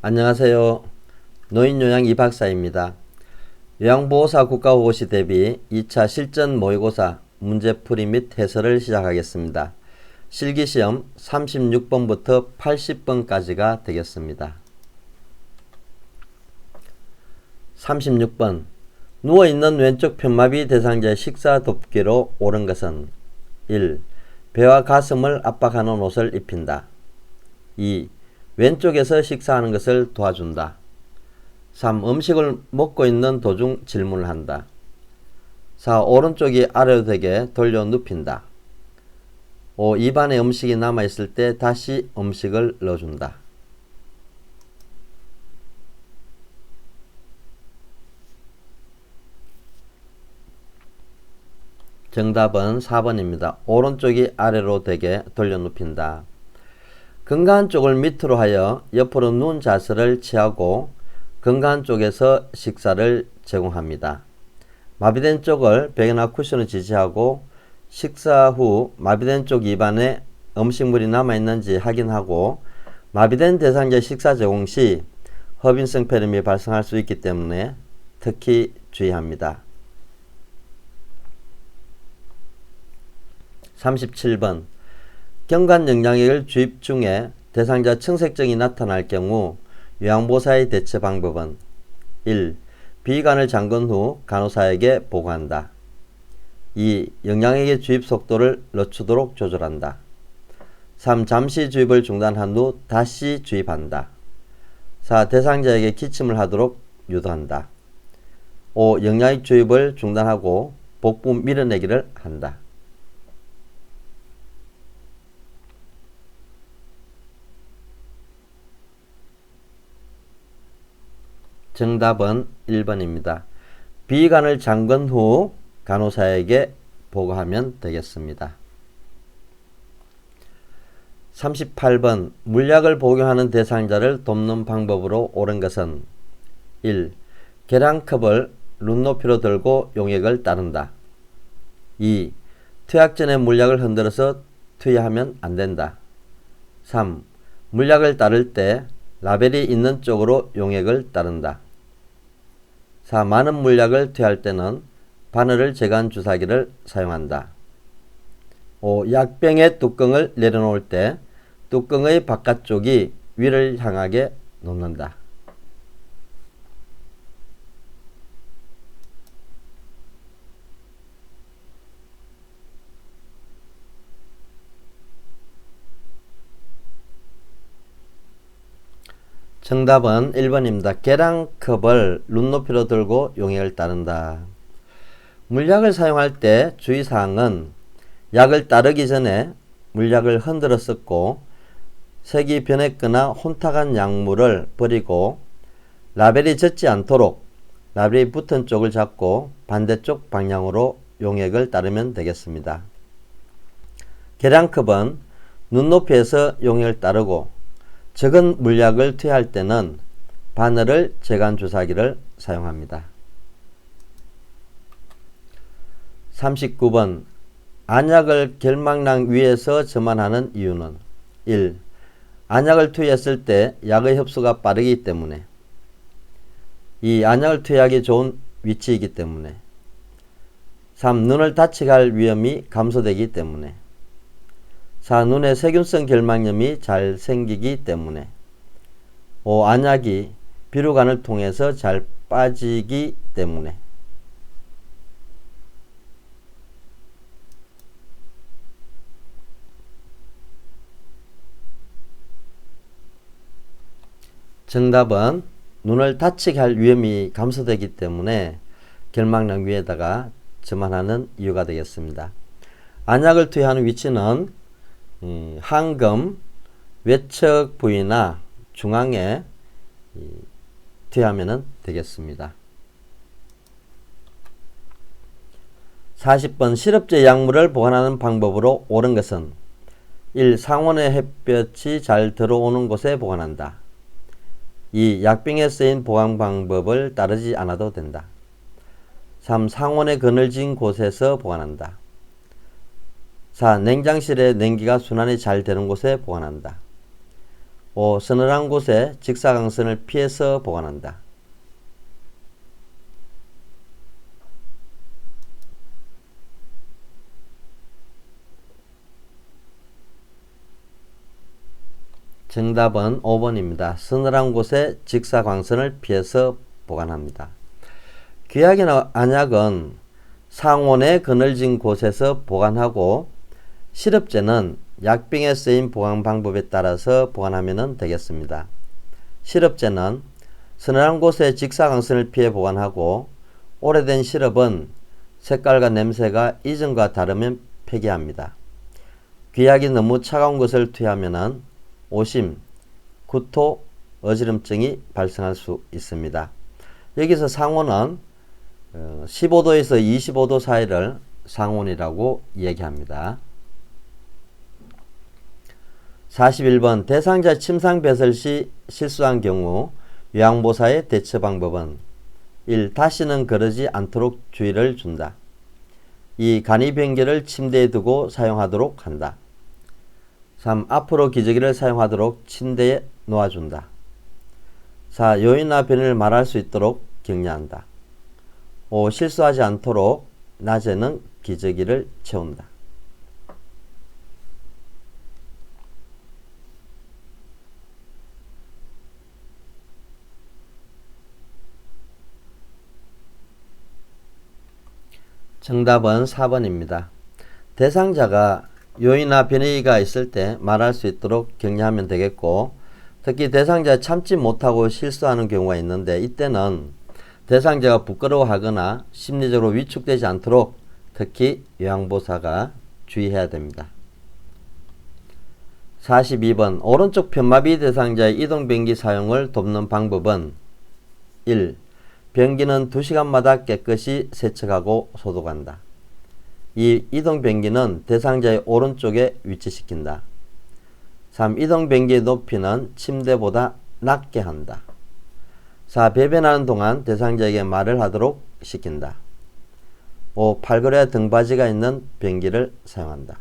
안녕하세요. 노인요양 이박사입니다. 요양보호사 국가호고시 대비 2차 실전 모의고사 문제풀이 및 해설을 시작하겠습니다. 실기시험 36번부터 80번까지가 되겠습니다. 36번 누워있는 왼쪽 편마비 대상자의 식사 돕기로 옳은 것은 1. 배와 가슴을 압박하는 옷을 입힌다. 2. 왼쪽에서 식사하는 것을 도와준다. 3. 음식을 먹고 있는 도중 질문을 한다. 4. 오른쪽이 아래로 되게 돌려 눕힌다. 5. 입안에 음식이 남아있을 때 다시 음식을 넣어준다. 정답은 4번입니다. 오른쪽이 아래로 되게 돌려 눕힌다. 건강한 쪽을 밑으로 하여 옆으로 누운 자세를 취하고 건강한 쪽에서 식사를 제공합니다. 마비된 쪽을 벽이나 쿠션을 지지하고 식사 후 마비된 쪽 입안에 음식물이 남아있는지 확인하고 마비된 대상자의 식사 제공 시 허빈성 폐렴이 발생할 수 있기 때문에 특히 주의합니다. 37번 경관 영양액을 주입 중에 대상자 청색증이 나타날 경우 요양보호사의 대처 방법은 1. 비관을 잠근 후 간호사에게 보고한다. 2. 영양액의 주입 속도를 늦추도록 조절한다. 3. 잠시 주입을 중단한 후 다시 주입한다. 4. 대상자에게 기침을 하도록 유도한다. 5. 영양액 주입을 중단하고 복부 밀어내기를 한다. 정답은 1번입니다. 비관을 잠근 후 간호사에게 보고하면 되겠습니다. 38번 물약을 복용하는 대상자를 돕는 방법으로 옳은 것은 1. 계량컵을 눈높이로 들고 용액을 따른다. 2. 투약 전에 물약을 흔들어서 투여하면 안된다. 3. 물약을 따를 때 라벨이 있는 쪽으로 용액을 따른다. 4. 많은 물약을 투여할 때는 바늘을 제거한 주사기를 사용한다. 5. 약병의 뚜껑을 내려놓을 때 뚜껑의 바깥쪽이 위를 향하게 놓는다. 정답은 1번입니다. 계량컵을 눈높이로 들고 용액을 따른다. 물약을 사용할 때 주의사항은 약을 따르기 전에 물약을 흔들어 섞고 색이 변했거나 혼탁한 약물을 버리고 라벨이 젖지 않도록 라벨이 붙은 쪽을 잡고 반대쪽 방향으로 용액을 따르면 되겠습니다. 계량컵은 눈높이에서 용액을 따르고 적은 물약을 투여할 때는 바늘을 제거한 주사기를 사용합니다. 39번 안약을 결막낭 위에서 전환하는 이유는 1. 안약을 투여했을 때 약의 흡수가 빠르기 때문에 2. 안약을 투여하기 좋은 위치이기 때문에 3. 눈을 다치게 할 위험이 감소되기 때문에 4. 눈에 세균성 결막염이 잘 생기기 때문에 5. 안약이 비루관을 통해서 잘 빠지기 때문에 정답은 눈을 다치게 할 위험이 감소되기 때문에 결막낭 위에다가 전환하는 이유가 되겠습니다. 안약을 투여하는 위치는 항금, 외척 부위나 중앙에 투여하면 되겠습니다. 40번 실업제 약물을 보관하는 방법으로 옳은 것은 1. 상온의 햇볕이 잘 들어오는 곳에 보관한다. 2. 약병에 쓰인 보관 방법을 따르지 않아도 된다. 3. 상온에 그늘진 곳에서 보관한다. 4. 냉장실에 냉기가 순환이 잘 되는 곳에 보관한다. 5. 서늘한 곳에 직사광선을 피해서 보관한다. 정답은 5번입니다. 서늘한 곳에 직사광선을 피해서 보관합니다. 귀약이나 안약은 상온에 그늘진 곳에서 보관하고 시럽제는 약병에 쓰인 보관 방법에 따라서 보관하면 되겠습니다. 시럽제는 서늘한 곳에 직사광선을 피해 보관하고 오래된 시럽은 색깔과 냄새가 이전과 다르면 폐기합니다. 귀약이 너무 차가운 것을 투여하면 오심, 구토, 어지럼증이 발생할 수 있습니다. 여기서 상온은 15도에서 25도 사이를 상온이라고 얘기합니다. 41번 대상자 침상 배설 시 실수한 경우 요양보사의 대처 방법은 1. 다시는 그러지 않도록 주의를 준다. 2. 간이변기를 침대에 두고 사용하도록 한다. 3. 앞으로 기저귀를 사용하도록 침대에 놓아준다. 4. 요인이나 변을 말할 수 있도록 격려한다. 5. 실수하지 않도록 낮에는 기저귀를 채운다. 정답은 4번입니다. 대상자가 요인이나 변이가 있을 때 말할 수 있도록 격려하면 되겠고, 특히 대상자가 참지 못하고 실수하는 경우가 있는데 이때는 대상자가 부끄러워하거나 심리적으로 위축되지 않도록 특히 요양보사가 주의해야 됩니다. 42번 오른쪽 편마비 대상자의 이동변기 사용을 돕는 방법은 1. 변기는 2시간마다 깨끗이 세척하고 소독한다. 2. 이동변기는 대상자의 오른쪽에 위치시킨다. 3. 이동변기의 높이는 침대보다 낮게 한다. 4. 배변하는 동안 대상자에게 말을 하도록 시킨다. 5. 팔걸이와 등받이가 있는 변기를 사용한다.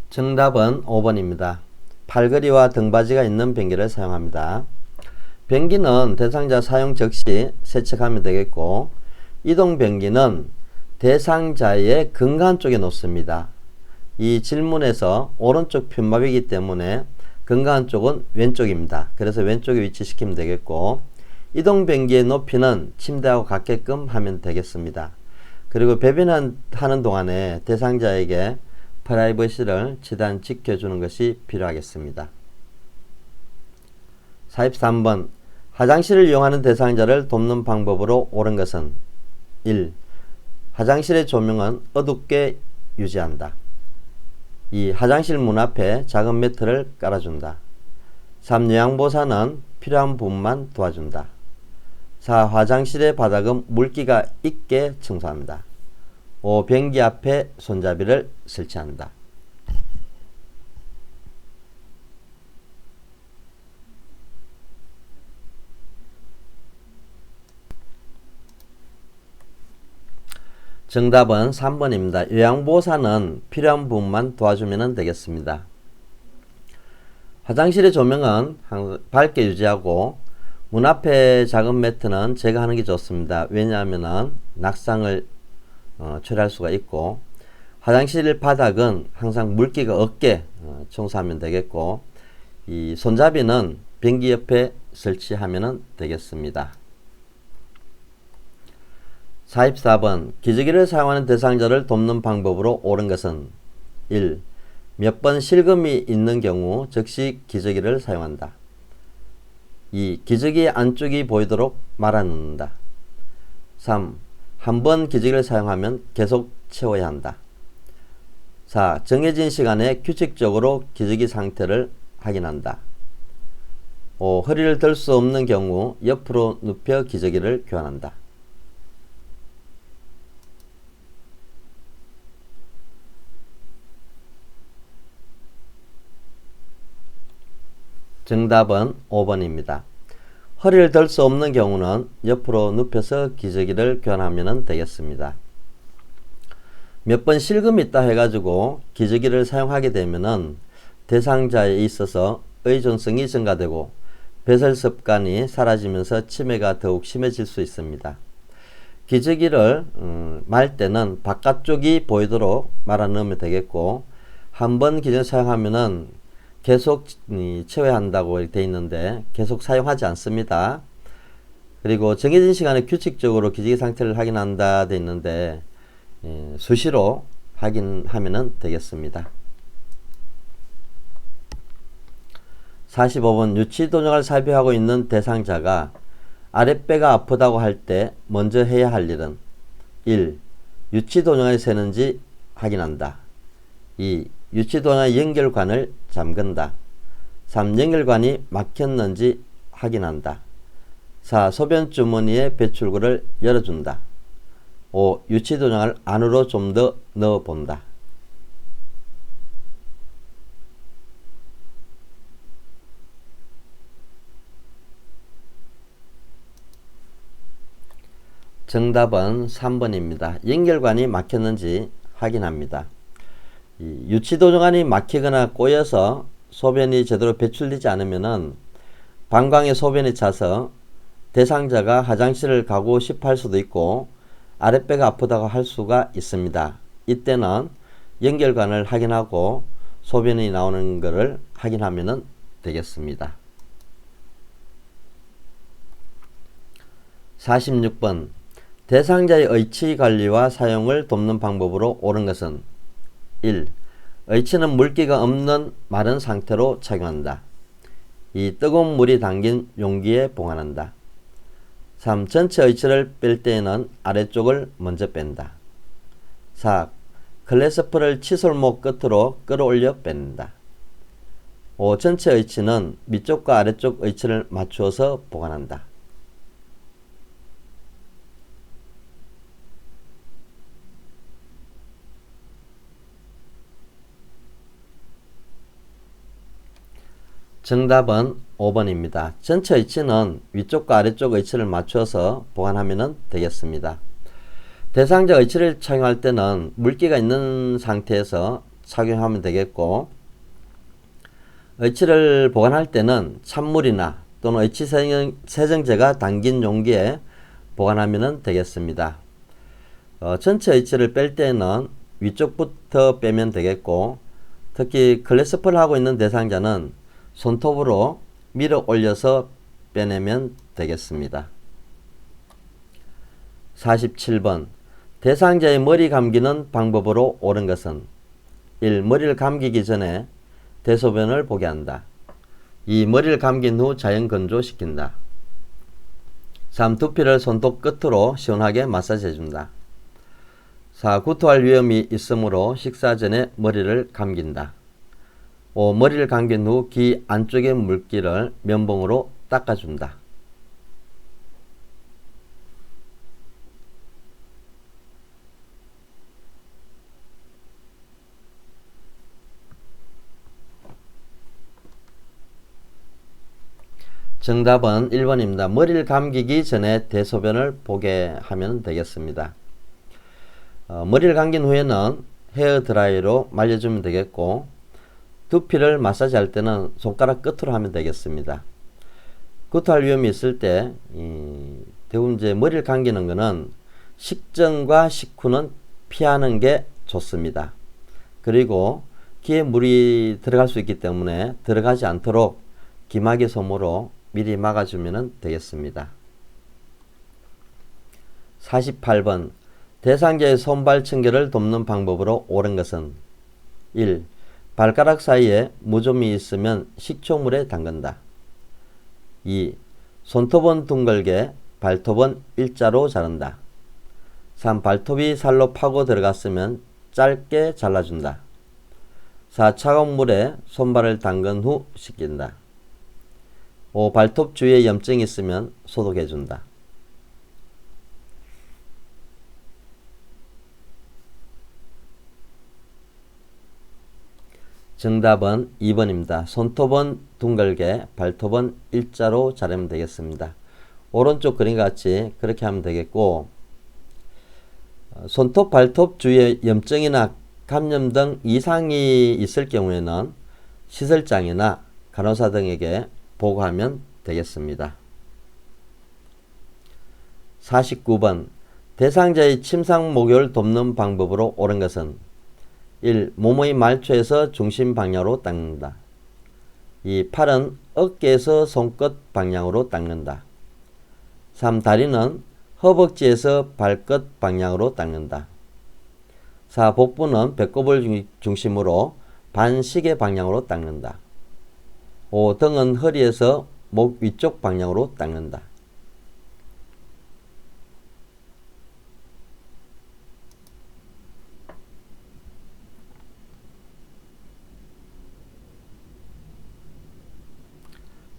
정답은 5번입니다. 팔걸이와 등받이가 있는 변기를 사용합니다. 변기는 대상자 사용 즉시 세척하면 되겠고, 이동 변기는 대상자의 근간 쪽에 놓습니다. 이 질문에서 오른쪽 편마비이기 때문에 근간 쪽은 왼쪽입니다. 그래서 왼쪽에 위치시키면 되겠고, 이동 변기의 높이는 침대하고 같게끔 하면 되겠습니다. 그리고 배변하는 동안에 대상자에게 프라이버시를 최대한 지켜주는 것이 필요하겠습니다. 43번 화장실을 이용하는 대상자를 돕는 방법으로 옳은 것은 1. 화장실의 조명은 어둡게 유지한다. 2. 화장실 문 앞에 작은 매트를 깔아준다. 3. 요양보사는 필요한 부분만 도와준다. 4. 화장실의 바닥은 물기가 있게 청소한다. 5. 변기 앞에 손잡이를 설치한다. 정답은 3번입니다. 요양보호사는 필요한 부분만 도와주면 되겠습니다. 화장실의 조명은 밝게 유지하고 문 앞에 작은 매트는 제거하는 게 좋습니다. 왜냐하면 낙상을 처리할 수가 있고, 화장실 바닥은 항상 물기가 없게 청소하면 되겠고, 이 손잡이는 변기 옆에 설치하면 되겠습니다. 44번 기저귀를 사용하는 대상자를 돕는 방법으로 옳은 것은 1. 몇 번 실금이 있는 경우 즉시 기저귀를 사용한다. 2. 기저귀 안쪽이 보이도록 말아 넣는다. 3. 한 번 기저귀를 사용하면 계속 채워야 한다. 4. 정해진 시간에 규칙적으로 기저귀 상태를 확인한다. 5. 허리를 들 수 없는 경우 옆으로 눕혀 기저귀를 교환한다. 정답은 5번입니다. 허리를 들 수 없는 경우는 옆으로 눕혀서 기저귀를 교환하면 되겠습니다. 몇 번 실금이 있다 해가지고 기저귀를 사용하게 되면은 대상자에 있어서 의존성이 증가되고 배설 습관이 사라지면서 치매가 더욱 심해질 수 있습니다. 기저귀를 말 때는 바깥쪽이 보이도록 말아 넣으면 되겠고, 한번 기저귀 사용하면은 계속 채워야 한다고 되어 있는데 계속 사용하지 않습니다. 그리고 정해진 시간에 규칙적으로 기저귀 상태를 확인한다 되어 있는데 수시로 확인하면 되겠습니다. 45번 유치도정을 살펴하고 있는 대상자가 아랫배가 아프다고 할 때 먼저 해야 할 일은 1. 유치도정을 세는지 확인한다. 2. 유치도정의 연결관을 잠근다. 3. 연결관이 막혔는지 확인한다. 4. 소변 주머니의 배출구를 열어준다. 5. 유치도정을 안으로 좀 더 넣어본다. 정답은 3번입니다. 연결관이 막혔는지 확인합니다. 유치도정관이 막히거나 꼬여서 소변이 제대로 배출되지 않으면 방광에 소변이 차서 대상자가 화장실을 가고 싶어 할 수도 있고 아랫배가 아프다고 할 수가 있습니다. 이때는 연결관을 확인하고 소변이 나오는 것을 확인하면 되겠습니다. 46번 대상자의 의치 관리와 사용을 돕는 방법으로 옳은 것은 1. 의치는 물기가 없는 마른 상태로 착용한다. 2. 뜨거운 물이 담긴 용기에 보관한다. 3. 전체 의치를 뺄 때에는 아래쪽을 먼저 뺀다. 4. 클래스프를 칫솔목 끝으로 끌어올려 뺀다. 5. 전체 의치는 밑쪽과 아래쪽 의치를 맞추어서 보관한다. 정답은 5번입니다. 전체 의치는 위쪽과 아래쪽 의치를 맞춰서 보관하면 되겠습니다. 대상자 의치를 착용할 때는 물기가 있는 상태에서 착용하면 되겠고, 의치를 보관할 때는 찬물이나 또는 의치 세정제가 담긴 용기에 보관하면 되겠습니다. 전체 의치를 뺄 때는 위쪽부터 빼면 되겠고, 특히 클래스프를 하고 있는 대상자는 손톱으로 밀어 올려서 빼내면 되겠습니다. 47번 대상자의 머리 감기는 방법으로 옳은 것은 1. 머리를 감기기 전에 대소변을 보게 한다. 2. 머리를 감긴 후 자연 건조시킨다. 3. 두피를 손톱 끝으로 시원하게 마사지 해준다. 4. 구토할 위험이 있으므로 식사 전에 머리를 감긴다. 5. 머리를 감긴 후 귀 안쪽의 물기를 면봉으로 닦아준다. 정답은 1번입니다. 머리를 감기기 전에 대소변을 보게 하면 되겠습니다. 머리를 감긴 후에는 헤어드라이로 말려주면 되겠고, 두피를 마사지 할 때는 손가락 끝으로 하면 되겠습니다. 구토할 위험이 있을 때 대부분 이제 머리를 감기는 것은 식전과 식후는 피하는 게 좋습니다. 그리고 귀에 물이 들어갈 수 있기 때문에 들어가지 않도록 기막의 솜으로 미리 막아주면 되겠습니다. 48번 대상자의 손발 청결을 돕는 방법으로 옳은 것은 1. 발가락 사이에 무좀이 있으면 식초물에 담근다. 2. 손톱은 둥글게 발톱은 일자로 자른다. 3. 발톱이 살로 파고 들어갔으면 짧게 잘라준다. 4. 차가운 물에 손발을 담근 후 씻긴다. 5. 발톱 주위에 염증이 있으면 소독해준다. 정답은 2번입니다. 손톱은 둥글게, 발톱은 일자로 자르면 되겠습니다. 오른쪽 그림과 같이 그렇게 하면 되겠고, 손톱, 발톱 주위에 염증이나 감염 등 이상이 있을 경우에는 시설장이나 간호사 등에게 보고하면 되겠습니다. 49번 대상자의 침상 목욕을 돕는 방법으로 옳은 것은 1. 몸의 말초에서 중심 방향으로 닦는다. 2. 팔은 어깨에서 손끝 방향으로 닦는다. 3. 다리는 허벅지에서 발끝 방향으로 닦는다. 4. 복부는 배꼽을 중심으로 반시계 방향으로 닦는다. 5. 등은 허리에서 목 위쪽 방향으로 닦는다.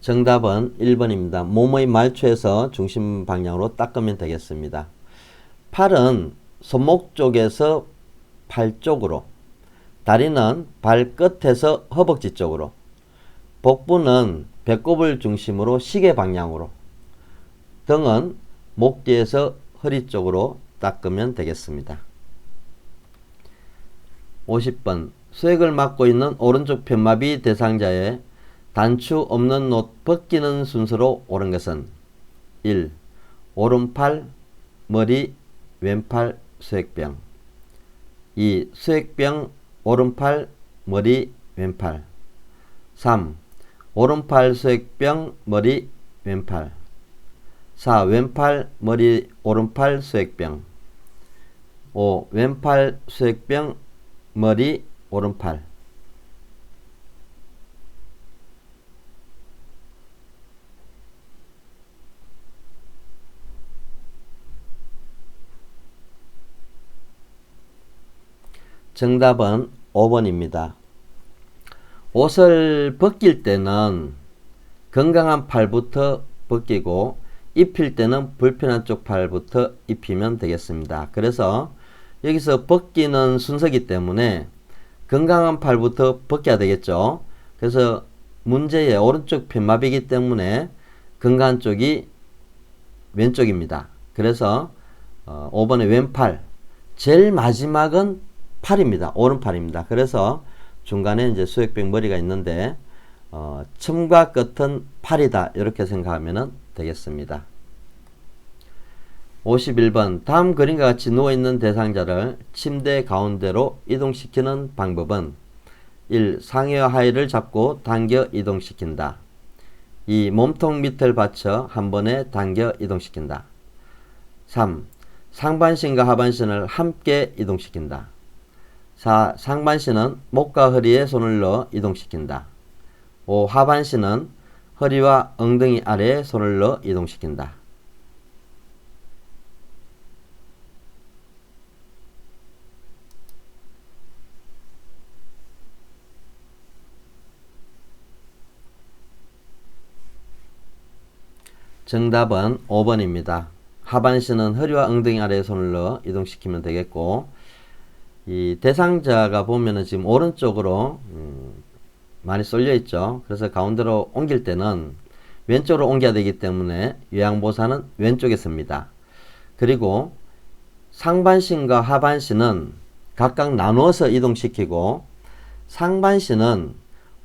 정답은 1번입니다. 몸의 말초에서 중심 방향으로 닦으면 되겠습니다. 팔은 손목 쪽에서 팔 쪽으로, 다리는 발끝에서 허벅지 쪽으로, 복부는 배꼽을 중심으로 시계 방향으로, 등은 목 뒤에서 허리 쪽으로 닦으면 되겠습니다. 50번 수액을 맡고 있는 오른쪽 편마비 대상자의 단추 없는 옷 벗기는 순서로 옳은 것은 1. 오른팔, 머리, 왼팔 수액병. 2. 수액병, 오른팔, 머리, 왼팔. 3. 오른팔 수액병, 머리, 왼팔. 4. 왼팔, 머리, 오른팔 수액병. 5. 왼팔 수액병, 머리, 오른팔. 정답은 5번입니다. 옷을 벗길 때는 건강한 팔부터 벗기고 입힐 때는 불편한 쪽 팔부터 입히면 되겠습니다. 그래서 여기서 벗기는 순서이기 때문에 건강한 팔부터 벗겨야 되겠죠. 그래서 문제의 오른쪽 편마비이기 때문에 건강한 쪽이 왼쪽입니다. 그래서 5번의 왼팔, 제일 마지막은 팔입니다. 오른팔입니다. 그래서 중간에 이제 수액병 머리가 있는데 첨과 끝은 팔이다. 이렇게 생각하면 되겠습니다. 51번 다음 그림과 같이 누워있는 대상자를 침대 가운데로 이동시키는 방법은 1. 상의와 하의를 잡고 당겨 이동시킨다. 2. 몸통 밑을 받쳐 한 번에 당겨 이동시킨다. 3. 상반신과 하반신을 함께 이동시킨다. 4. 상반신은 목과 허리에 손을 넣어 이동시킨다. 5. 하반신은 허리와 엉덩이 아래에 손을 넣어 이동시킨다. 정답은 5번입니다. 하반신은 허리와 엉덩이 아래에 손을 넣어 이동시키면 되겠고, 이 대상자가 보면은 지금 오른쪽으로 많이 쏠려 있죠. 그래서 가운데로 옮길 때는 왼쪽으로 옮겨야 되기 때문에 요양보사는 왼쪽에 씁니다. 그리고 상반신과 하반신은 각각 나누어서 이동시키고, 상반신은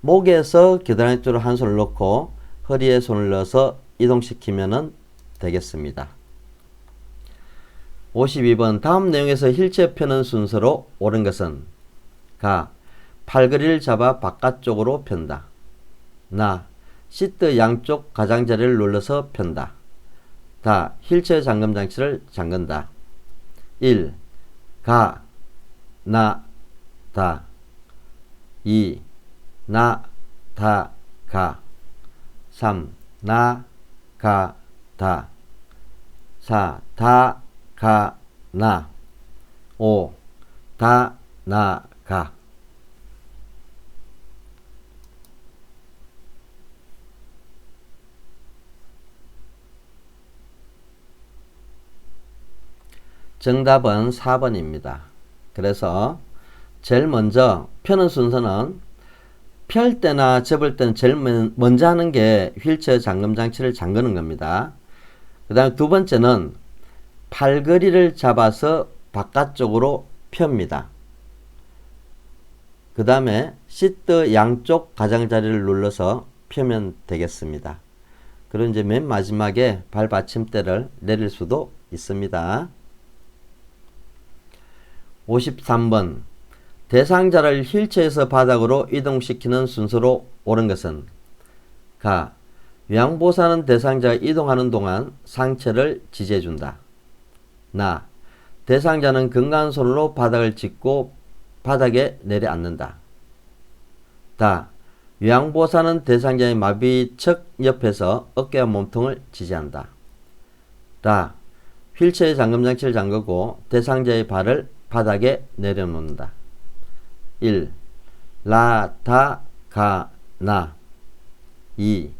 목에서 겨드랑이 쪽으로 한 손을 넣고 허리에 손을 넣어서 이동시키면 되겠습니다. 52번 다음 내용에서 힐체 펴는 순서로 옳은 것은 가. 팔걸이를 잡아 바깥쪽으로 편다. 나. 시트 양쪽 가장자리를 눌러서 편다. 다. 힐체 잠금 장치를 잠근다. 1. 가. 나. 다. 2. 나. 다. 가. 3. 나. 가. 다. 4. 다. 가, 나. 5. 다, 나, 가. 정답은 4번입니다. 그래서 제일 먼저 펴는 순서는 펼 때나 접을 때는 제일 먼저 하는 게 휠체어 잠금 장치를 잠그는 겁니다. 그 다음에 두 번째는 팔걸이를 잡아서 바깥쪽으로 펴입니다. 그 다음에 시트 양쪽 가장자리를 눌러서 펴면 되겠습니다. 그리고 이제 맨 마지막에 발 받침대를 내릴 수도 있습니다. 53번 대상자를 휠체어에서 바닥으로 이동시키는 순서로 옳은 것은 가. 요양보호사는 대상자가 이동하는 동안 상체를 지지해준다. 나. 대상자는 건강한 손으로 바닥을 짚고 바닥에 내려앉는다. 다. 요양보호사는 대상자의 마비척 옆에서 어깨와 몸통을 지지한다. 다. 휠체어의 잠금장치를 잠그고 대상자의 발을 바닥에 내려놓는다. 1. 라, 다, 가, 나. 2.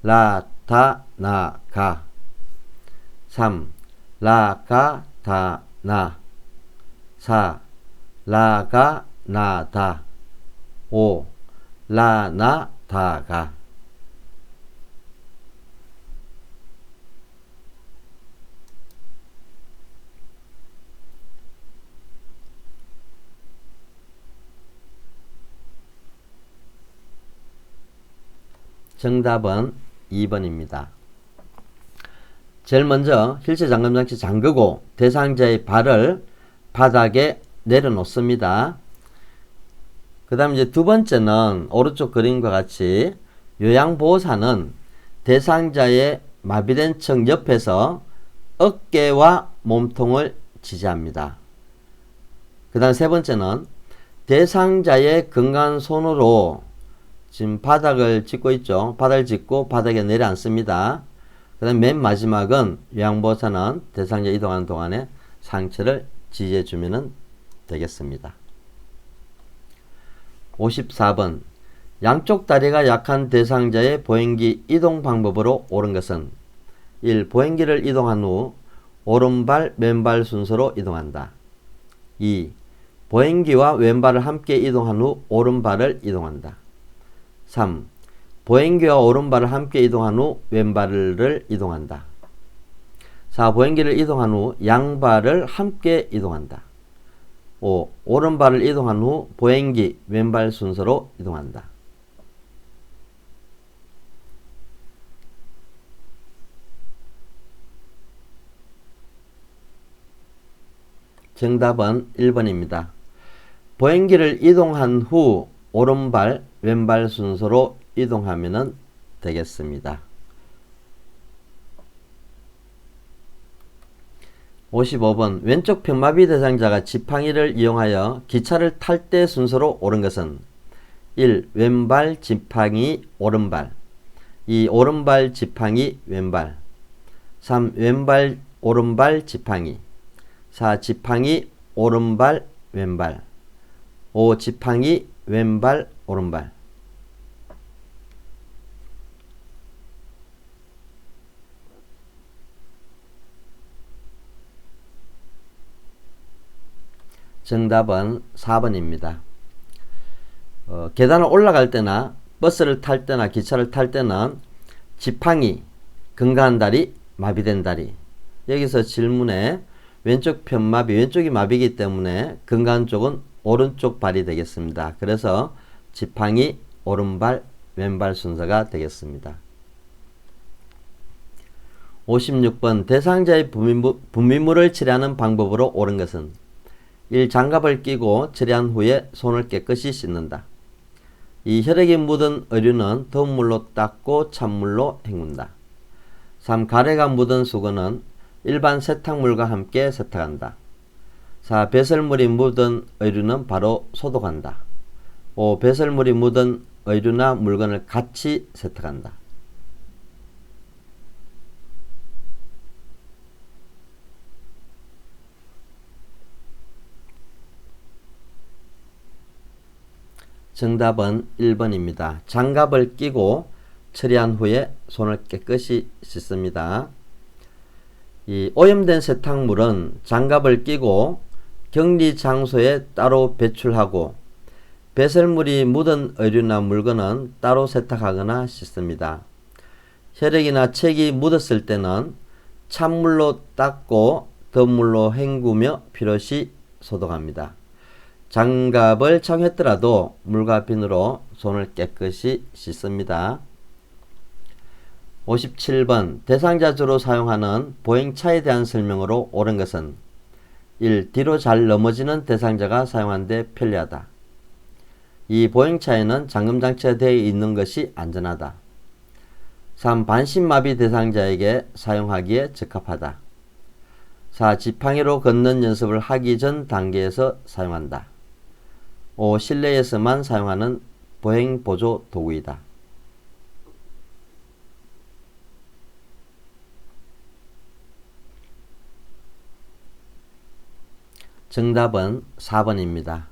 라, 다, 나, 가. 3. 라, 가, 다, 나. 4. 라, 가, 나, 다. 5. 라, 나, 다, 가. 정답은 2번입니다. 제일 먼저 휠체어 잠금장치 잠그고 대상자의 발을 바닥에 내려놓습니다. 그 다음에 이제 두 번째는 오른쪽 그림과 같이 요양보호사는 대상자의 마비된 척 옆에서 어깨와 몸통을 지지합니다. 그 다음 세 번째는 대상자의 건강한 손으로 지금 바닥을 짚고 있죠. 바닥을 짚고 바닥에 내려앉습니다. 그 다음 맨 마지막은 요양보호사는 대상자 이동하는 동안에 상체를 지지해 주면 되겠습니다. 54번 양쪽 다리가 약한 대상자의 보행기 이동 방법으로 옳은 것은 1. 보행기를 이동한 후 오른발, 왼발 순서로 이동한다. 2. 보행기와 왼발을 함께 이동한 후 오른발을 이동한다. 3. 보행기와 오른발을 함께 이동한 후 왼발을 이동한다. 4. 보행기를 이동한 후 양발을 함께 이동한다. 5. 오른발을 이동한 후 보행기, 왼발 순서로 이동한다. 정답은 1번입니다. 보행기를 이동한 후 오른발, 왼발 순서로 이동하면 되겠습니다. 55번 왼쪽 편마비 대상자가 지팡이를 이용하여 기차를 탈 때 순서로 옳은 것은 1. 왼발 지팡이 오른발 2. 오른발 지팡이 왼발 3. 왼발 오른발 지팡이 4. 지팡이 오른발 왼발 5. 지팡이 왼발 오른발 정답은 4번입니다. 계단을 올라갈 때나 버스를 탈 때나 기차를 탈 때는 지팡이, 건강한 다리, 마비된 다리. 여기서 질문에 왼쪽 편마비, 왼쪽이 마비이기 때문에 건강한 쪽은 오른쪽 발이 되겠습니다. 그래서 지팡이, 오른발, 왼발 순서가 되겠습니다. 56번 대상자의 분비물을 처리하는 방법으로 옳은 것은 1. 장갑을 끼고 처리한 후에 손을 깨끗이 씻는다. 2. 혈액이 묻은 의류는 더운 물로 닦고 찬물로 헹군다. 3. 가래가 묻은 수건은 일반 세탁물과 함께 세탁한다. 4. 배설물이 묻은 의류는 바로 소독한다. 5. 배설물이 묻은 의류나 물건을 같이 세탁한다. 정답은 1번입니다. 장갑을 끼고 처리한 후에 손을 깨끗이 씻습니다. 이 오염된 세탁물은 장갑을 끼고 격리 장소에 따로 배출하고 배설물이 묻은 의류나 물건은 따로 세탁하거나 씻습니다. 혈액이나 책이 묻었을 때는 찬물로 닦고 더운 물로 헹구며 필요시 소독합니다. 장갑을 착용했더라도 물과 비누로 손을 깨끗이 씻습니다. 57번 대상자 주로 사용하는 보행차에 대한 설명으로 옳은 것은 1. 뒤로 잘 넘어지는 대상자가 사용하는데 편리하다. 2. 보행차에는 잠금장치가 되어 있는 것이 안전하다. 3. 반신마비 대상자에게 사용하기에 적합하다. 4. 지팡이로 걷는 연습을 하기 전 단계에서 사용한다. 5. 실내에서만 사용하는 보행보조 도구이다. 정답은 4번입니다.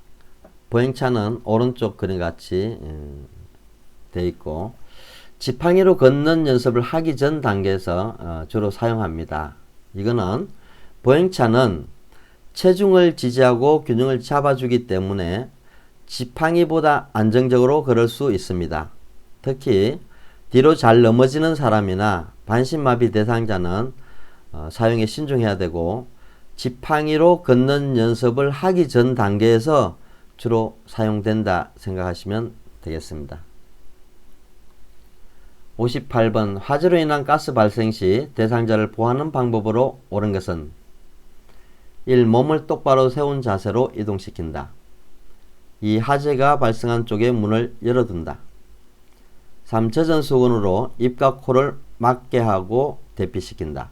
보행차는 오른쪽 그림같이 되어 있고 지팡이로 걷는 연습을 하기 전 단계에서 주로 사용합니다. 이거는 보행차는 체중을 지지하고 균형을 잡아주기 때문에 지팡이보다 안정적으로 걸을 수 있습니다. 특히 뒤로 잘 넘어지는 사람이나 반신마비 대상자는 사용에 신중해야 되고 지팡이로 걷는 연습을 하기 전 단계에서 주로 사용된다 생각하시면 되겠습니다. 58번 화재로 인한 가스 발생 시 대상자를 보호하는 방법으로 옳은 것은 1. 몸을 똑바로 세운 자세로 이동시킨다. 2. 화재가 발생한 쪽의 문을 열어둔다. 3. 젖은 수건으로 입과 코를 막게 하고 대피시킨다.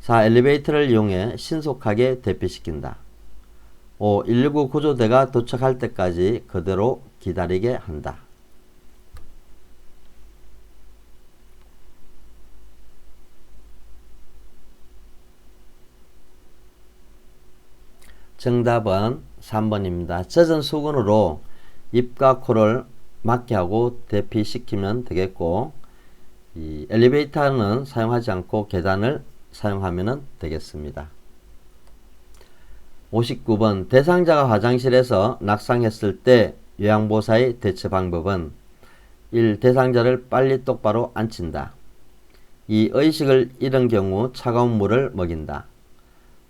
4. 엘리베이터를 이용해 신속하게 대피시킨다. 5. 119 구조대가 도착할 때까지 그대로 기다리게 한다. 정답은 3번입니다. 젖은 수건으로 입과 코를 막게 하고 대피시키면 되겠고 이 엘리베이터는 사용하지 않고 계단을 사용하면 되겠습니다. 59번 대상자가 화장실에서 낙상했을 때 요양보호사의 대처 방법은 1. 대상자를 빨리 똑바로 앉힌다. 2. 의식을 잃은 경우 차가운 물을 먹인다.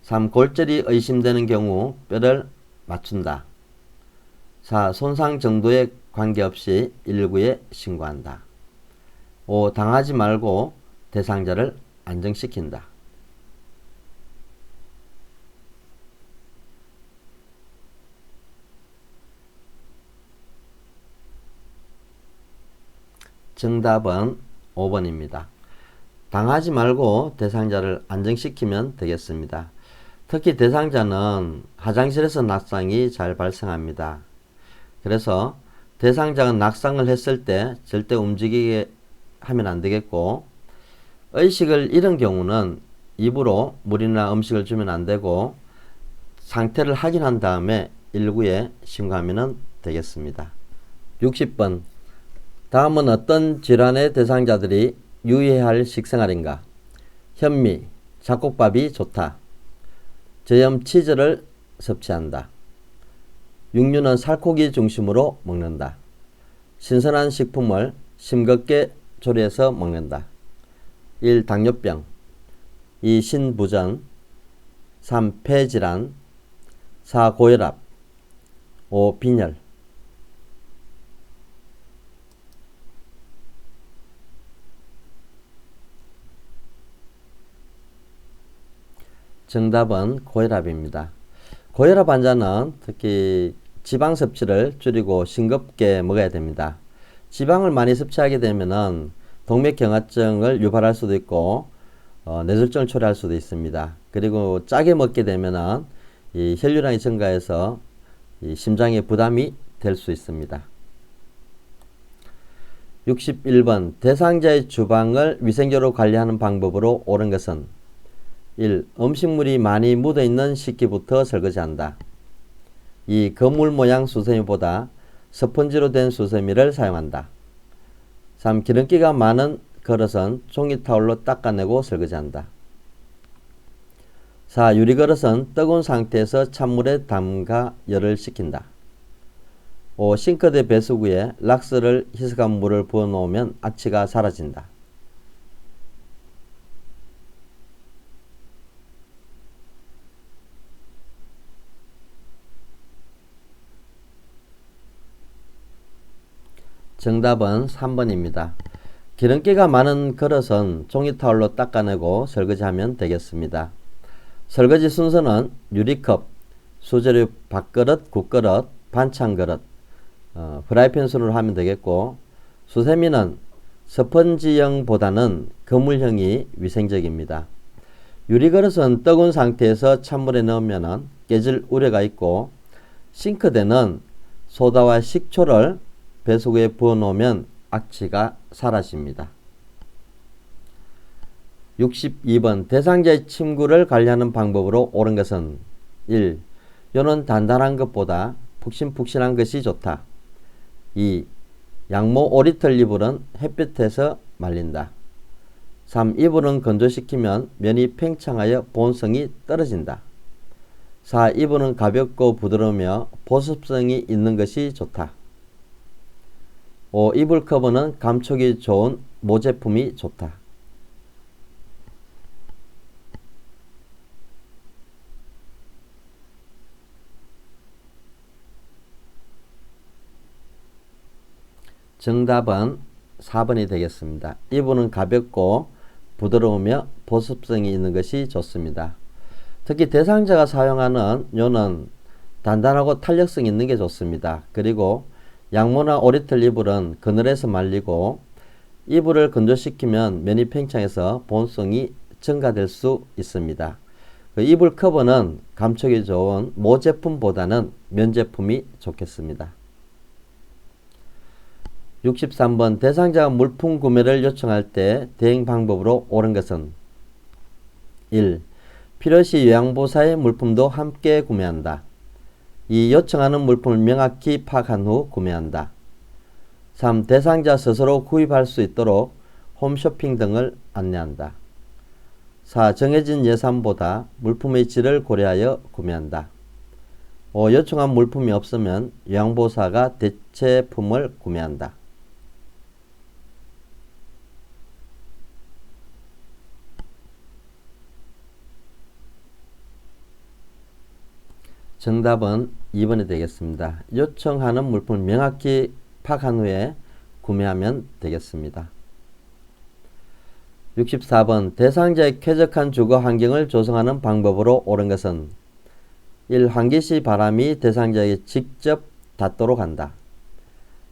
3. 골절이 의심되는 경우 뼈를 맞춘다. 4. 손상 정도에 관계없이 119에 신고한다. 5. 당하지 말고 대상자를 안정시킨다. 정답은 5번입니다. 당하지 말고 대상자를 안정시키면 되겠습니다. 특히 대상자는 화장실에서 낙상이 잘 발생합니다. 그래서 대상자가 낙상을 했을 때 절대 움직이게 하면 안 되겠고 의식을 잃은 경우는 입으로 물이나 음식을 주면 안 되고 상태를 확인한 다음에 119에 신고하면 되겠습니다. 60번 다음은 어떤 질환의 대상자들이 유의해야 할 식생활인가? 현미, 잡곡밥이 좋다. 저염 치즈를 섭취한다. 육류는 살코기 중심으로 먹는다. 신선한 식품을 싱겁게 조리해서 먹는다. 1. 당뇨병 2. 신부전 3. 폐질환 4. 고혈압 5. 빈혈 정답은 고혈압입니다. 고혈압 환자는 특히 지방 섭취를 줄이고 싱겁게 먹어야 됩니다. 지방을 많이 섭취하게 되면 동맥경화증을 유발할 수도 있고 뇌졸중을 초래할 수도 있습니다. 그리고 짜게 먹게 되면 이 혈류량이 증가해서 이 심장에 부담이 될 수 있습니다. 61번 대상자의 주방을 위생적으로 관리하는 방법으로 옳은 것은 1. 음식물이 많이 묻어있는 식기부터 설거지한다. 2. 거물 모양 수세미보다 스펀지로 된 수세미를 사용한다. 3. 기름기가 많은 그릇은 종이타올로 닦아내고 설거지한다. 4. 유리그릇은 뜨거운 상태에서 찬물에 담가 열을 식힌다. 5. 싱크대 배수구에 락스를 희석한 물을 부어놓으면 악취가 사라진다. 정답은 3번입니다. 기름기가 많은 그릇은 종이타올로 닦아내고 설거지하면 되겠습니다. 설거지 순서는 유리컵, 수저류 밥그릇, 국그릇, 반찬그릇, 프라이팬 순으로 하면 되겠고, 수세미는 스펀지형보다는 그물형이 위생적입니다. 유리그릇은 뜨거운 상태에서 찬물에 넣으면 깨질 우려가 있고, 싱크대는 소다와 식초를 배수구에 부어놓으면 악취가 사라집니다. 62번 대상자의 침구를 관리하는 방법으로 옳은 것은 1. 요는 단단한 것보다 푹신푹신한 것이 좋다. 2. 양모 5리터 이불은 햇볕에서 말린다. 3. 이불은 건조시키면 면이 팽창하여 보온성이 떨어진다. 4. 이불은 가볍고 부드러우며 보습성이 있는 것이 좋다. 5. 이불 커버는 감촉이 좋은 모제품이 좋다. 정답은 4번이 되겠습니다. 이불은 가볍고 부드러우며 보습성이 있는 것이 좋습니다. 특히 대상자가 사용하는 요는 단단하고 탄력성 있는 게 좋습니다. 그리고 양모나 오리털 이불은 그늘에서 말리고 이불을 건조시키면 면이 팽창해서 보온성이 증가될 수 있습니다. 그 이불 커버는 감촉이 좋은 모 제품보다는 면 제품이 좋겠습니다. 63번 대상자가 물품 구매를 요청할 때 대행 방법으로 옳은 것은 1. 필요시 요양보사의 물품도 함께 구매한다. 2. 요청하는 물품을 명확히 파악한 후 구매한다. 3. 대상자 스스로 구입할 수 있도록 홈쇼핑 등을 안내한다. 4. 정해진 예산보다 물품의 질을 고려하여 구매한다. 5. 요청한 물품이 없으면 요양보사가 대체품을 구매한다. 정답은 2번이 되겠습니다. 요청하는 물품을 명확히 파악한 후에 구매하면 되겠습니다. 64번 대상자의 쾌적한 주거 환경을 조성하는 방법으로 옳은 것은 1. 환기시 바람이 대상자에게 직접 닿도록 한다.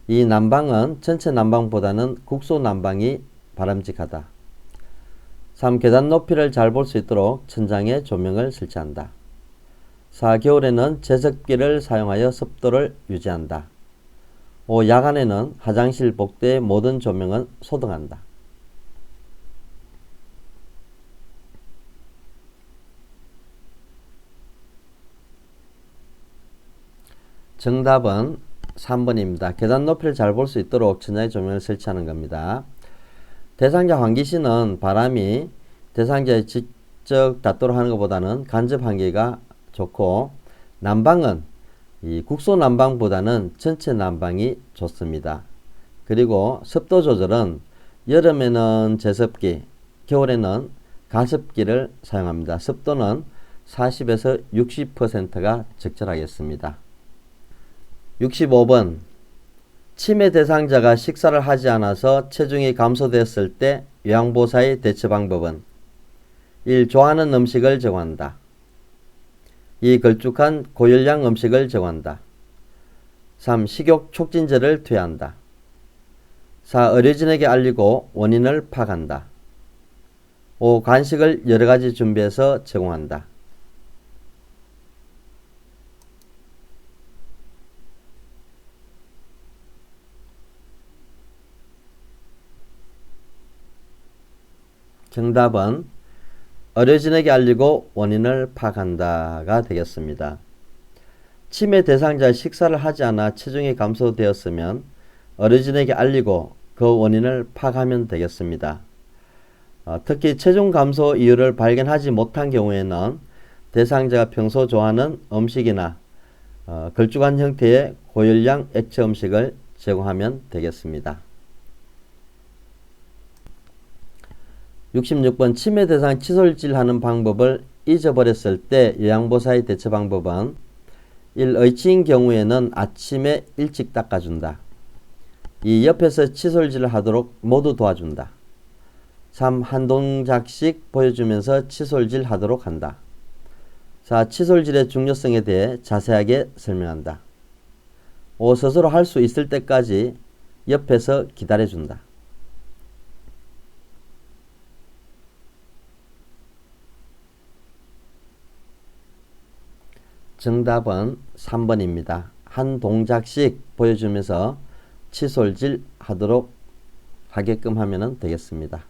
2. 난방은 전체 난방보다는 국소 난방이 바람직하다. 3. 계단 높이를 잘 볼 수 있도록 천장에 조명을 설치한다. 4. 겨울에는 제습기를 사용하여 습도를 유지한다. 5. 야간에는 화장실 복도의 모든 조명은 소등한다. 정답은 3번입니다. 계단 높이를 잘 볼 수 있도록 천장에 조명을 설치하는 겁니다. 대상자 환기시는 바람이 대상자에 직접 닿도록 하는 것보다는 간접 환기가 좋고, 난방은 이 국소 난방보다는 전체 난방이 좋습니다. 그리고 습도 조절은 여름에는 제습기, 겨울에는 가습기를 사용합니다. 습도는 40에서 60%가 적절하겠습니다. 65번 치매 대상자가 식사를 하지 않아서 체중이 감소되었을 때 요양보사의 대처 방법은 1. 좋아하는 음식을 정한다. 2. 걸쭉한 고열량 음식을 정한다. 3. 식욕 촉진제를 투여한다. 4. 의료진에게 알리고 원인을 파악한다. 5. 간식을 여러가지 준비해서 제공한다. 정답은 의료진에게 알리고 원인을 파악한다가 되겠습니다. 치매 대상자 식사를 하지 않아 체중이 감소되었으면 의료진에게 알리고 그 원인을 파악하면 되겠습니다. 특히 체중 감소 이유를 발견하지 못한 경우에는 대상자가 평소 좋아하는 음식이나 걸쭉한 형태의 고열량 액체 음식을 제공하면 되겠습니다. 66번 치매 대상 칫솔질하는 방법을 잊어버렸을 때 요양보호사의 대처 방법은 1. 의치인 경우에는 아침에 일찍 닦아준다. 2. 옆에서 칫솔질을 하도록 모두 도와준다. 3. 한 동작씩 보여주면서 칫솔질 하도록 한다. 4. 칫솔질의 중요성에 대해 자세하게 설명한다. 5. 스스로 할 수 있을 때까지 옆에서 기다려준다. 정답은 3번입니다. 한 동작씩 보여주면서 칫솔질 하도록 하게끔 하면 되겠습니다.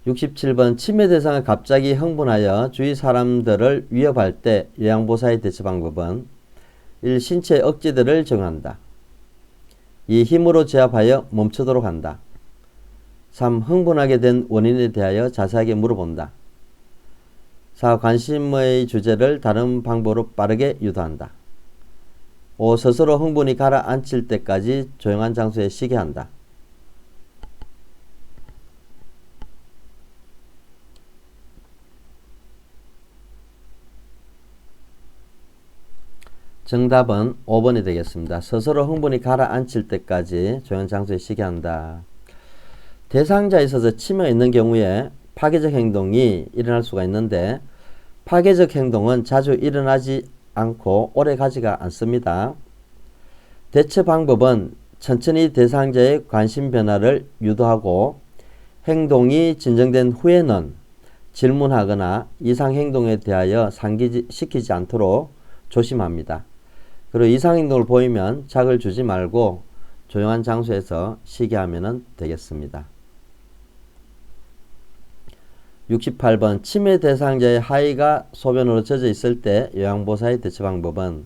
67번 치매 대상을 갑자기 흥분하여 주위 사람들을 위협할 때 요양보호사의 대처 방법은 1. 신체 억제들을 적용한다. 2. 힘으로 제압하여 멈추도록 한다. 3. 흥분하게 된 원인에 대하여 자세하게 물어본다. 4. 관심의 주제를 다른 방법으로 빠르게 유도한다. 5. 스스로 흥분이 가라앉힐 때까지 조용한 장소에 쉬게 한다. 정답은 5번이 되겠습니다. 스스로 흥분이 가라앉힐 때까지 조용한 장소에 쉬게 한다. 대상자에 있어서 치매가 있는 경우에 파괴적 행동이 일어날 수가 있는데 파괴적 행동은 자주 일어나지 않고 오래 가지가 않습니다. 대처 방법은 천천히 대상자의 관심 변화를 유도하고 행동이 진정된 후에는 질문하거나 이상 행동에 대하여 상기시키지 않도록 조심합니다. 그리고 이상 행동을 보이면 작을 주지 말고 조용한 장소에서 쉬게 하면 되겠습니다. 68번 치매 대상자의 하의가 소변으로 젖어 있을 때 요양보호사의 대처 방법은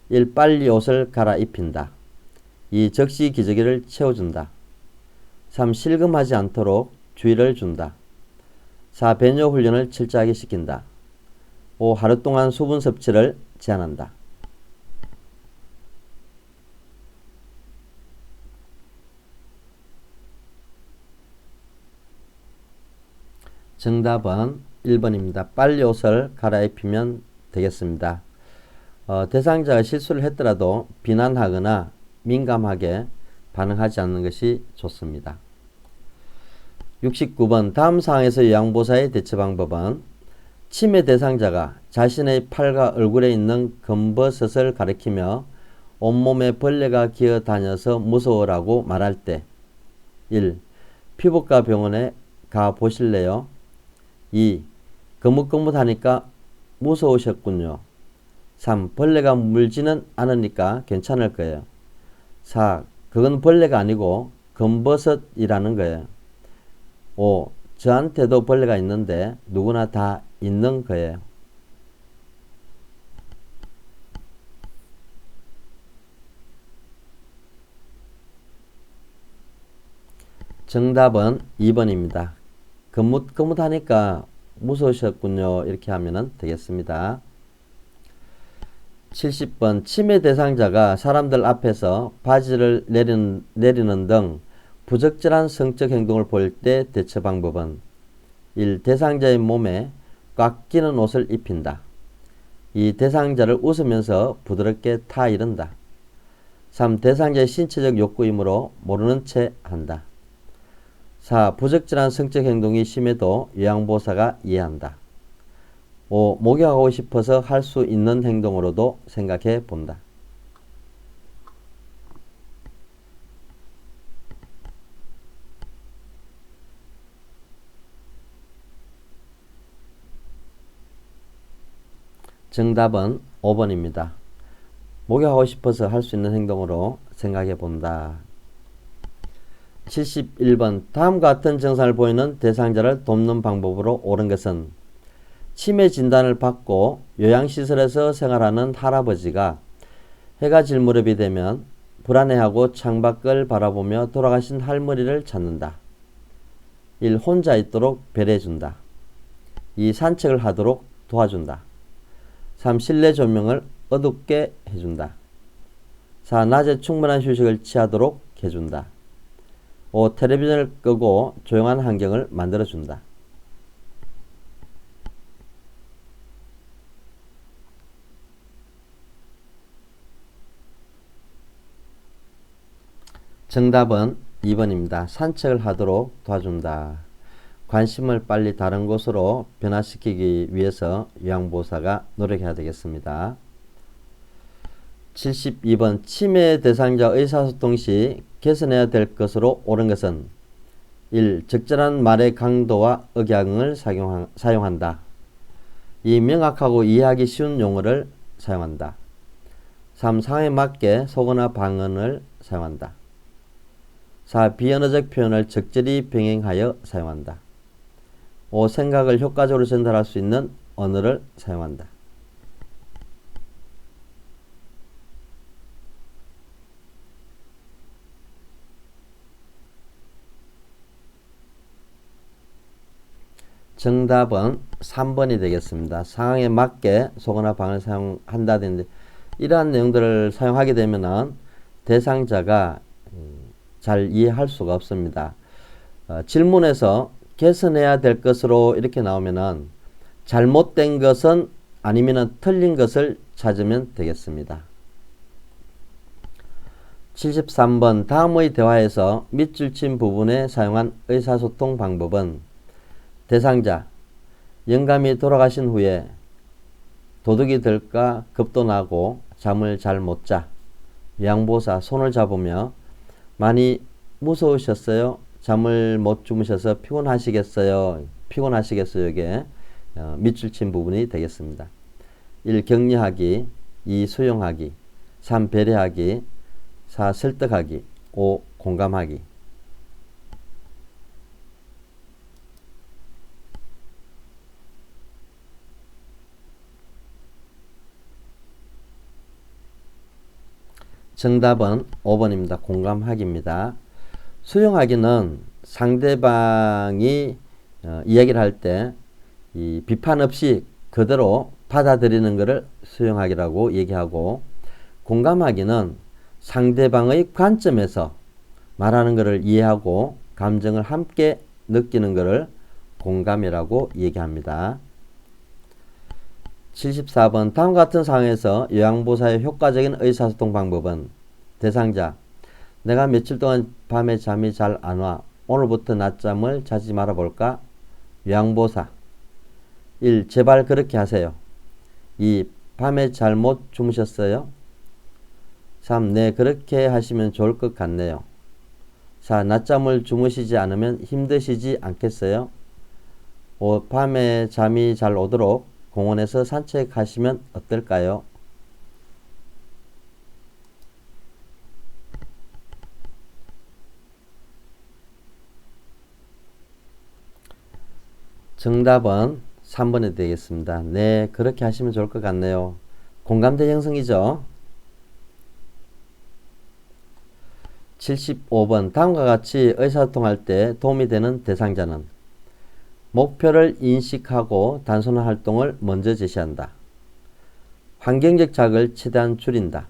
1. 빨리 옷을 갈아입힌다. 2. 적시 기저귀를 채워준다. 3. 실금하지 않도록 주의를 준다. 4. 배뇨 훈련을 철저하게 시킨다. 5. 하루 동안 수분 섭취를 제한한다. 정답은 1번입니다. 빨리 옷을 갈아입히면 되겠습니다. 대상자가 실수를 했더라도 비난하거나 민감하게 반응하지 않는 것이 좋습니다. 69번 다음 사항에서 요양보호사의 대처 방법은 치매 대상자가 자신의 팔과 얼굴에 있는 검버섯을 가리키며 온몸에 벌레가 기어다녀서 무서워라고 말할 때 1. 피부과 병원에 가 보실래요? 2. 거뭇거뭇하니까 무서우셨군요. 3. 벌레가 물지는 않으니까 괜찮을 거예요. 4. 그건 벌레가 아니고 검버섯이라는 거예요. 5. 저한테도 벌레가 있는데 누구나 다 있는 거예요. 정답은 2번입니다. 거뭇거뭇하니까 무서우셨군요. 이렇게 하면 되겠습니다. 70번 치매 대상자가 사람들 앞에서 바지를 내리는 등 부적절한 성적 행동을 볼 때 대처 방법은 1. 대상자의 몸에 꽉 끼는 옷을 입힌다. 2. 대상자를 웃으면서 부드럽게 타이른다. 3. 대상자의 신체적 욕구이므로 모르는 채 한다. 4. 부적절한 성적 행동이 심해도 요양보호사가 이해한다. 5. 목욕하고 싶어서 할 수 있는 행동으로도 생각해 본다. 정답은 5번입니다. 목욕하고 싶어서 할 수 있는 행동으로 생각해 본다. 71번 다음과 같은 증상을 보이는 대상자를 돕는 방법으로 옳은 것은 치매 진단을 받고 요양시설에서 생활하는 할아버지가 해가 질 무렵이 되면 불안해하고 창밖을 바라보며 돌아가신 할머니를 찾는다. 1. 혼자 있도록 배려해준다. 2. 산책을 하도록 도와준다. 3. 실내 조명을 어둡게 해준다. 4. 낮에 충분한 휴식을 취하도록 해준다. 5. 텔레비전을 끄고 조용한 환경을 만들어준다. 정답은 2번입니다. 산책을 하도록 도와준다. 관심을 빨리 다른 곳으로 변화시키기 위해서 요양보호사가 노력해야 되겠습니다. 72번 치매 대상자 의사소통 시 개선해야 될 것으로 옳은 것은 1. 적절한 말의 강도와 억양을 사용한다. 2. 명확하고 이해하기 쉬운 용어를 사용한다. 3. 상황에 맞게 속어나 방언을 사용한다. 4. 비언어적 표현을 적절히 병행하여 사용한다. 5. 생각을 효과적으로 전달할 수 있는 언어를 사용한다. 정답은 3번이 되겠습니다. 상황에 맞게 속어나 방언을 사용한다든지 이러한 내용들을 사용하게 되면은 대상자가 잘 이해할 수가 없습니다. 질문에서 개선해야 될 것으로 이렇게 나오면은 잘못된 것은 아니면은 틀린 것을 찾으면 되겠습니다. 73번 다음의 대화에서 밑줄 친 부분에 사용한 의사소통 방법은 대상자 영감이 돌아가신 후에 도둑이 들까 겁도 나고 잠을 잘 못 자. 요양보호사 손을 잡으며 많이 무서우셨어요? 잠을 못 주무셔서 피곤하시겠어요? 이게 밑줄 친 부분이 되겠습니다. 1. 격려하기 2. 수용하기 3. 배려하기 4. 설득하기 5. 공감하기 정답은 5번입니다. 공감하기입니다. 수용하기는 상대방이 이야기를 할 때 이 비판 없이 그대로 받아들이는 것을 수용하기라고 얘기하고, 공감하기는 상대방의 관점에서 말하는 것을 이해하고 감정을 함께 느끼는 것을 공감이라고 얘기합니다. 74번 다음과 같은 상황에서 요양보호사의 효과적인 의사소통 방법은 대상자 내가 며칠 동안 밤에 잠이 잘 안 와. 오늘부터 낮잠을 자지 말아볼까? 요양보호사 1. 제발 그렇게 하세요. 2. 밤에 잘못 주무셨어요? 3. 네, 그렇게 하시면 좋을 것 같네요. 4. 낮잠을 주무시지 않으면 힘드시지 않겠어요? 5. 밤에 잠이 잘 오도록 공원에서 산책하시면 어떨까요? 정답은 3번이 되겠습니다. 네, 그렇게 하시면 좋을 것 같네요. 공감대 형성이죠. 75번 다음과 같이 의사소통할 때 도움이 되는 대상자는 목표를 인식하고 단순한 활동을 먼저 제시한다. 환경적 자극을 최대한 줄인다.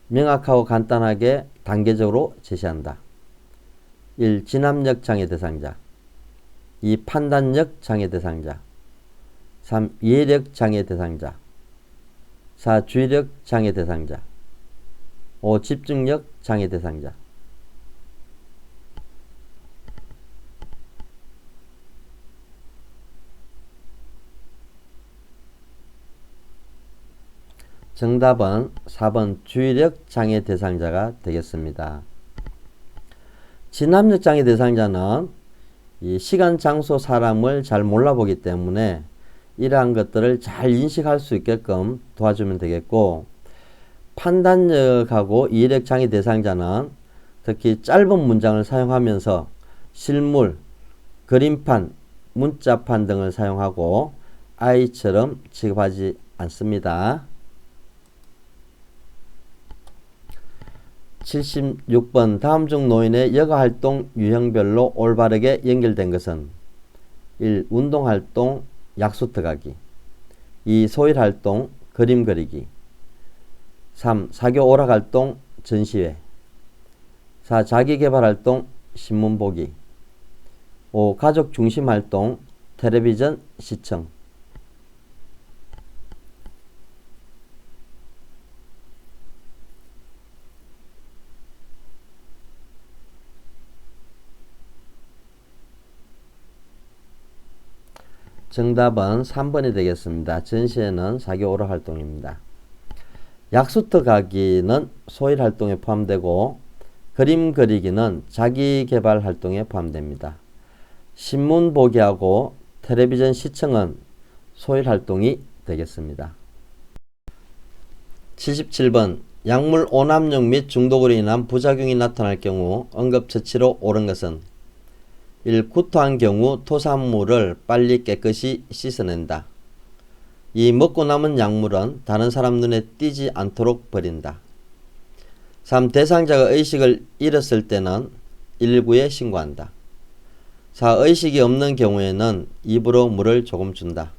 명확하고 간단하게 단계적으로 제시한다. 1. 진압력 장애 대상자 2. 판단력 장애 대상자 3. 이해력 장애 대상자 4. 주의력 장애 대상자 5. 집중력 장애 대상자 정답은 4번 주의력 장애 대상자가 되겠습니다. 진압력 장애 대상자는 이 시간, 장소, 사람을 잘 몰라보기 때문에 이러한 것들을 잘 인식할 수 있게끔 도와주면 되겠고, 판단력하고 이해력 장애 대상자는 특히 짧은 문장을 사용하면서 실물, 그림판, 문자판 등을 사용하고 아이처럼 취급하지 않습니다. 76번 다음 중 노인의 여가활동 유형별로 올바르게 연결된 것은 1. 운동활동 약수 들어가기 2. 소일활동 그림 그리기. 3. 사교 오락활동 전시회. 4. 자기개발활동 신문 보기. 5. 가족 중심 활동 텔레비전 시청. 정답은 3번이 되겠습니다. 전시회는 사교 오락 활동입니다. 약수터 가기는 소일 활동에 포함되고 그림 그리기는 자기 개발 활동에 포함됩니다. 신문 보기하고 텔레비전 시청은 소일 활동이 되겠습니다. 77번 약물 오남용 및 중독으로 인한 부작용이 나타날 경우 응급처치로 옳은 것은 1. 구토한 경우 토산물을 빨리 깨끗이 씻어낸다. 2. 먹고 남은 약물은 다른 사람 눈에 띄지 않도록 버린다. 3. 대상자가 의식을 잃었을 때는 119에 신고한다. 4. 의식이 없는 경우에는 입으로 물을 조금 준다.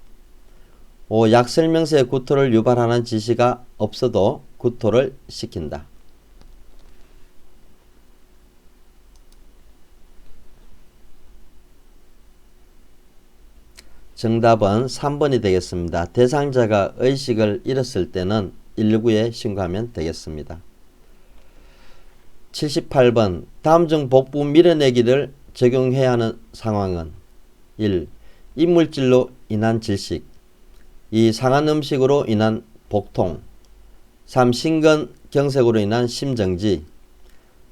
5. 약 설명서에 구토를 유발하는 지시가 없어도 구토를 시킨다. 정답은 3번이 되겠습니다. 대상자가 의식을 잃었을 때는 119에 신고하면 되겠습니다. 78번 다음 중 복부 밀어내기를 적용해야 하는 상황은 1. 이물질로 인한 질식. 2. 상한 음식으로 인한 복통. 3. 심근경색으로 인한 심정지.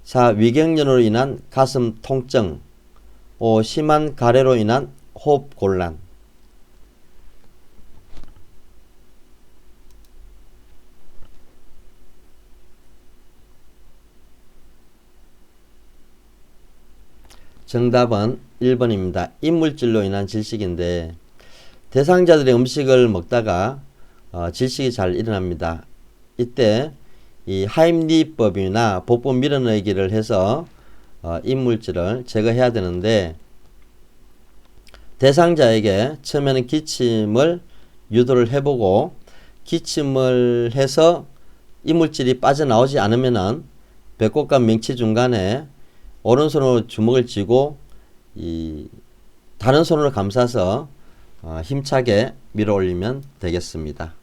4. 위경련으로 인한 가슴 통증. 5. 심한 가래로 인한 호흡 곤란. 정답은 1번입니다. 이물질로 인한 질식인데 대상자들이 음식을 먹다가 질식이 잘 일어납니다. 이때 이 하임리법이나 복부 밀어넣기를 해서 이물질을 제거해야 되는데 대상자에게 처음에는 기침을 유도를 해보고 기침을 해서 이물질이 빠져나오지 않으면은 배꼽과 명치 중간에 오른손으로 주먹을 쥐고 다른 손으로 감싸서 힘차게 밀어 올리면 되겠습니다.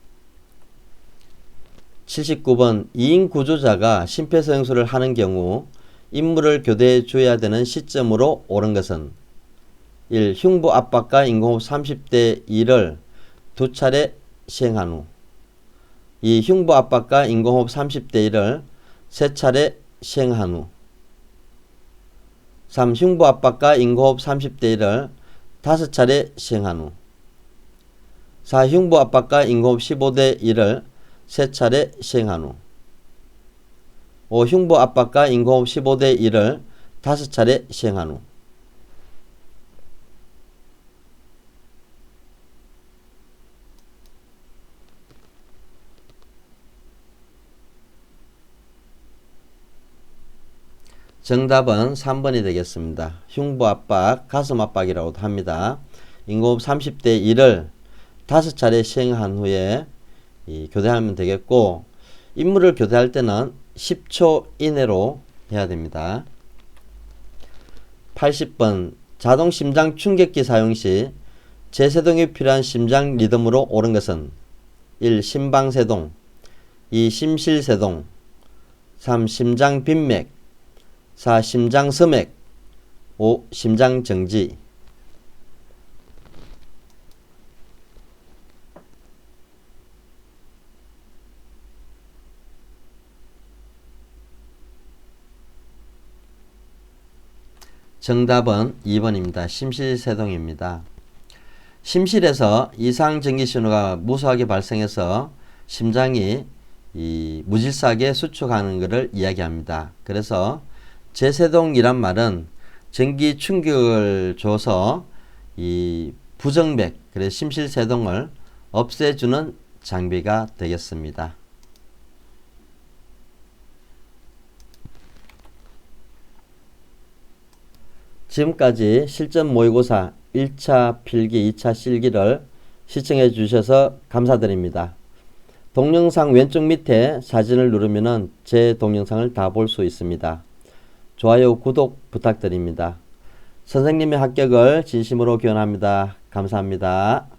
79번 2인 구조자가 심폐소생술을 하는 경우 인물을 교대해 줘야 되는 시점으로 옳은 것은 1. 흉부 압박과 인공호흡 30대 1을 두 차례 시행한 후 2. 흉부 압박과 인공호흡 30대 1을 세 차례 시행한 후 3. 흉부 압박과 인공호흡 30대 1을 5차례 시행한 후 4. 흉부 압박과 인공호흡 15대 1을 3차례 시행한 후 5. 흉부 압박과 인공호흡 15대 1을 5차례 시행한 후 정답은 3번이 되겠습니다. 흉부 압박, 가슴 압박이라고도 합니다. 인공호흡 30대 1을 5차례 시행한 후에 교대하면 되겠고 인물을 교대할 때는 10초 이내로 해야 됩니다. 80번 자동 심장 충격기 사용 시 제세동이 필요한 심장 리듬으로 옳은 것은 1. 심방세동 2. 심실세동 3. 심장빈맥 4. 심장섬액 5. 심장정지. 정답은 2번입니다. 심실세동입니다. 심실에서 이상 전기 신호가 무수하게 발생해서 심장이 무질서하게 수축하는 것을 이야기합니다. 그래서 제세동이란 말은 전기 충격을 줘서 이 부정맥, 그래서 심실세동을 없애주는 장비가 되겠습니다. 지금까지 실전 모의고사 1차 필기, 2차 실기를 시청해 주셔서 감사드립니다. 동영상 왼쪽 밑에 사진을 누르면 제 동영상을 다 볼 수 있습니다. 좋아요, 구독 부탁드립니다. 선생님의 합격을 진심으로 기원합니다. 감사합니다.